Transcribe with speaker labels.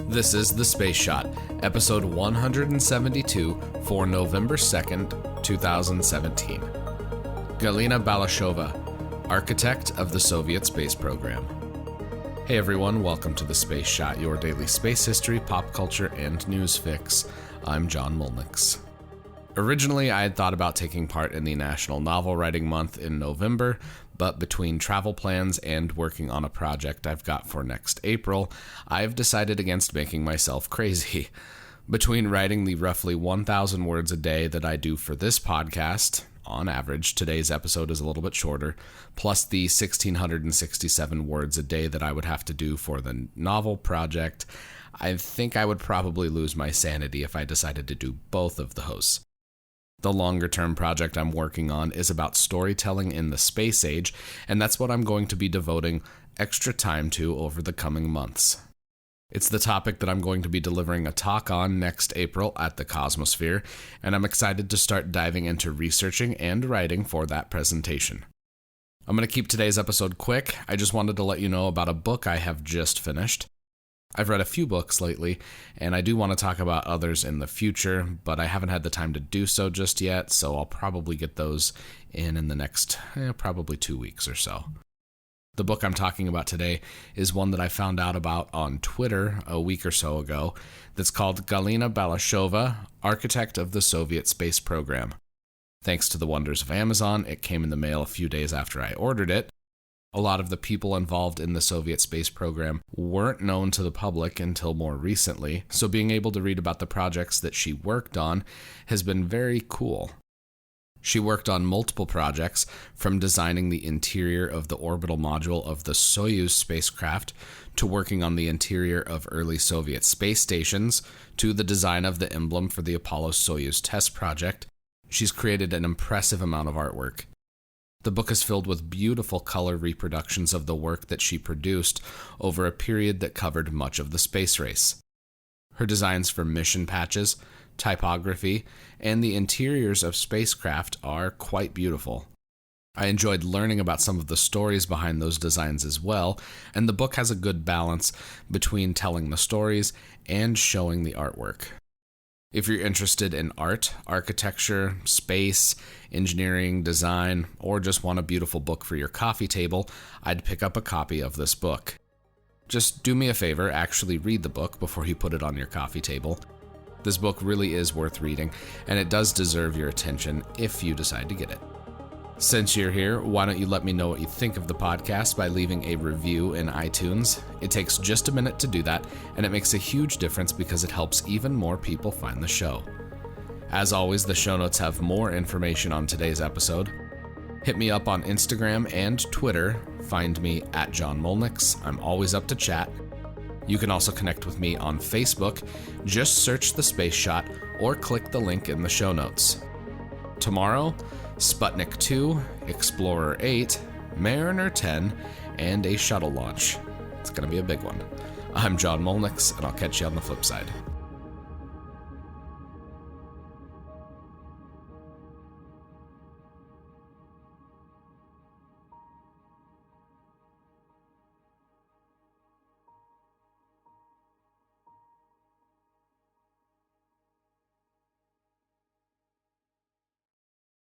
Speaker 1: This is The Space Shot, episode 172 for November 2nd, 2017. Galina Balashova, architect of the Soviet space program. Hey everyone, welcome to The Space Shot, your daily space history, pop culture, and news fix. I'm John Molnix. Originally, I had thought about taking part in the National Novel Writing Month in November, but between travel plans and working on a project I've got for next April, I've decided against making myself crazy. Between writing the roughly 1,000 words a day that I do for this podcast, on average, today's episode is a little bit shorter, plus the 1,667 words a day that I would have to do for the novel project, I think I would probably lose my sanity if I decided to do both of those. The longer-term project I'm working on is about storytelling in the space age, and that's what I'm going to be devoting extra time to over the coming months. It's the topic that I'm going to be delivering a talk on next April at the Cosmosphere, and I'm excited to start diving into researching and writing for that presentation. I'm going to keep today's episode quick. I just wanted to let you know about a book I have just finished. I've read a few books lately, and I do want to talk about others in the future, but I haven't had the time to do so just yet, so I'll probably get those in the next probably 2 weeks or so. The book I'm talking about today is one that I found out about on Twitter a week or so ago that's called Galina Balashova, Architect of the Soviet Space Program. Thanks to the wonders of Amazon, it came in the mail a few days after I ordered it. A lot of the people involved in the Soviet space program weren't known to the public until more recently, so being able to read about the projects that she worked on has been very cool. She worked on multiple projects, from designing the interior of the orbital module of the Soyuz spacecraft, to working on the interior of early Soviet space stations, to the design of the emblem for the Apollo-Soyuz test project. She's created an impressive amount of artwork. The book is filled with beautiful color reproductions of the work that she produced over a period that covered much of the space race. Her designs for mission patches, typography, and the interiors of spacecraft are quite beautiful. I enjoyed learning about some of the stories behind those designs as well, and the book has a good balance between telling the stories and showing the artwork. If you're interested in art, architecture, space, engineering, design, or just want a beautiful book for your coffee table, I'd pick up a copy of this book. Just do me a favor, actually read the book before you put it on your coffee table. This book really is worth reading, and it does deserve your attention if you decide to get it. Since you're here, why don't you let me know what you think of the podcast by leaving a review in iTunes? It takes just a minute to do that, and it makes a huge difference because it helps even more people find the show. As always, the show notes have more information on today's episode. Hit me up on Instagram and Twitter. Find me at John Molnix. I'm always up to chat. You can also connect with me on Facebook. Just search The Space Shot or click the link in the show notes. Tomorrow, Sputnik 2, Explorer 8, Mariner 10, and a shuttle launch. It's going to be a big one. I'm John Molnix, and I'll catch you on the flip side.